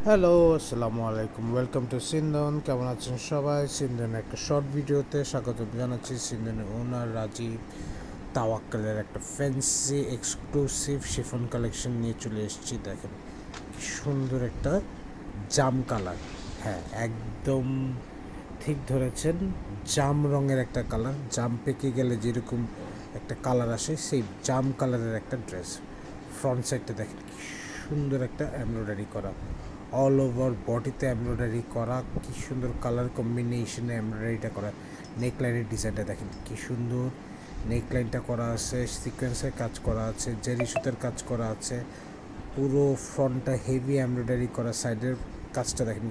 Hello, আসসালামু আলাইকুম। Welcome to সিন্ধন। কেমন আছেন সবাই? সিন্ধনের একটা শর্ট ভিডিওতে স্বাগত জানাচ্ছি। সিন্ধনের ওনার রাজীব তাওয়াক্কালের একটা ফ্যান্সি এক্সক্লুসিভ শিফন কালেকশন নিয়ে চলে এসেছি। দেখেন কি সুন্দর একটা জাম কালার। হ্যাঁ, একদম ঠিক ধরেছেন। জাম রঙের একটা কালার, জাম পেকে গেলে যেরকম একটা কালার আসে, সেই জাম কালারের একটা ড্রেস। ফ্রন্ট সাইডটা দেখেন কি সুন্দর একটা এমব্রয়ডারি করা, অল ওভার বডিতে এমব্রয়ডারি করা, কি সুন্দর কালার কম্বিনেশনে এমব্রয়ডারিটা করা। নেকলাইনের ডিজাইনটা দেখেন কি সুন্দর, নেকলাইনটা করা আছে, সিকোয়েন্সের কাজ করা আছে, জেরি সুতার কাজ করা আছে, পুরো ফ্রন্টটা হেভি এমব্রয়ডারি করা। সাইডের কাজটা দেখেন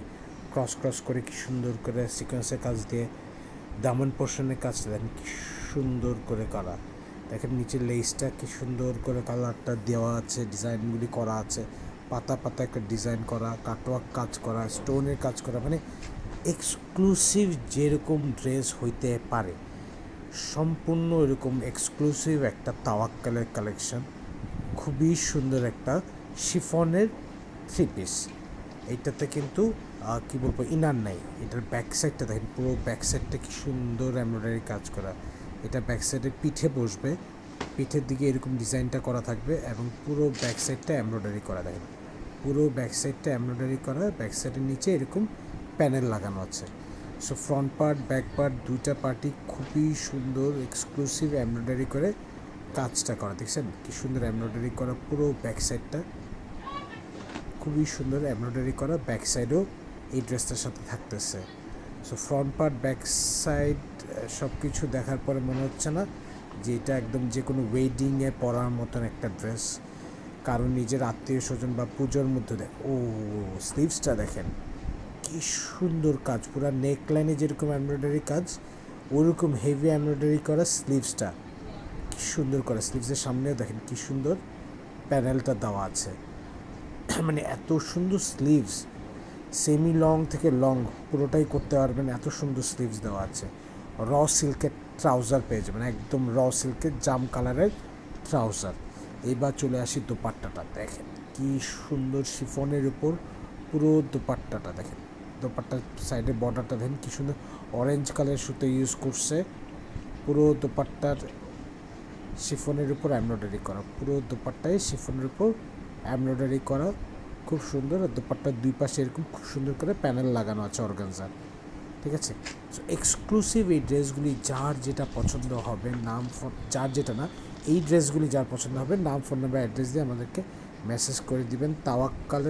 ক্রস ক্রস করে কি সুন্দর করে সিকোয়েন্সের কাজ দিয়ে, দামন পোর্শনের কাজটা দেখেন কি সুন্দর করে করা। দেখেন নিচের লেসটা কি সুন্দর করে কালারটা দেওয়া আছে, ডিজাইনগুলি করা আছে, পাতা পাতা একটা ডিজাইন করা, কাটওয়ার্ক কাজ করা, স্টোনের কাজ করা, মানে এক্সক্লুসিভ যেরকম ড্রেস হইতে পারে সম্পূর্ণ এরকম এক্সক্লুসিভ একটা তাওয়াক্কালের কালেকশন। খুবই সুন্দর একটা শিফনের থ্রি পিস। এইটাতে কিন্তু কী বলবো, ইনার নাই। এটার ব্যাক সাইডটা দেখেন, পুরো ব্যাক সাইডটা কি সুন্দর এমব্রয়ডারি কাজ করা। এটা ব্যাক সাইডে পিঠে বসবে, পিঠের দিকে এরকম ডিজাইনটা করা থাকবে এবং পুরো ব্যাক সাইডটা এমব্রয়ডারি করা। দেখেন পুরো ব্যাক সাইডটা এমব্রয়ডারি করা, ব্যাক সাইডের নিচে এরকম প্যানেল লাগানো আছে। So front part back part দুইটা পার্টই খুবই সুন্দর এক্সক্লুসিভ এমব্রয়ডারি করে কাজটা করা। দেখছেন কি সুন্দর এমব্রয়ডারি করা, পুরো ব্যাক সাইডটা খুবই সুন্দর এমব্রয়ডারি করা। ব্যাক সাইডও এই ড্রেসটার সাথে থাকতেছে। So front part back side সব কিছু দেখার পরে মনে হচ্ছে না যে এটা একদম যে কোনো ওয়েডিংয়ে পরার মতন একটা ড্রেস, কারণ নিজের আত্মীয় স্বজন বা পুজোর মধ্যে স্লিভসটা দেখেন কি সুন্দর কাজ, পুরো নেক লাইনে যেরকম এমব্রয়ডারি কাজ ওরকম হেভি এমব্রয়ডারি করা স্লিভসটা কি সুন্দর করা। স্লিভসের সামনেও দেখেন কি সুন্দর প্যানেলটা দেওয়া আছে। মানে এত সুন্দর স্লিভস, সেমি লং থেকে লং পুরোটাই করতে পারবেন, এত সুন্দর স্লিভস দেওয়া আছে। র সিল্কের ট্রাউজার পেয়ে যাবেন, একদম র সিল্কের জাম কালারের ট্রাউজার। এবার চলে আসি দোপাট্টাটা দেখেন কি সুন্দর শিফনের উপর পুরো দোপাট্টাটা দেখেন। দোপাট্টার সাইডে বর্ডারটা দেখেন কি সুন্দর অরেঞ্জ কালার সুতো ইউজ করছে। পুরো দোপাট্টার শিফনের উপর এমব্রয়ডারি করা, পুরো দোপাট্টায় শিফনের উপর এমব্রয়ডারি করা, খুব সুন্দর। আর দোপাট্টার দুই পাশে এরকম খুব সুন্দর করে প্যানেল লাগানো আছে অর্গানজার। ঠিক আছে, সো এক্সক্লুসিভ এই ড্রেসগুলি যার যেটা পছন্দ হবে, নাম ফোন যার যেটা না, এই ড্রেসগুলি যার পছন্দ হবে নাম ফোন নাম্বার অ্যাড্রেস দিয়ে আমাদেরকে মেসেজ করে দিবেন। তাওয়াক্কালের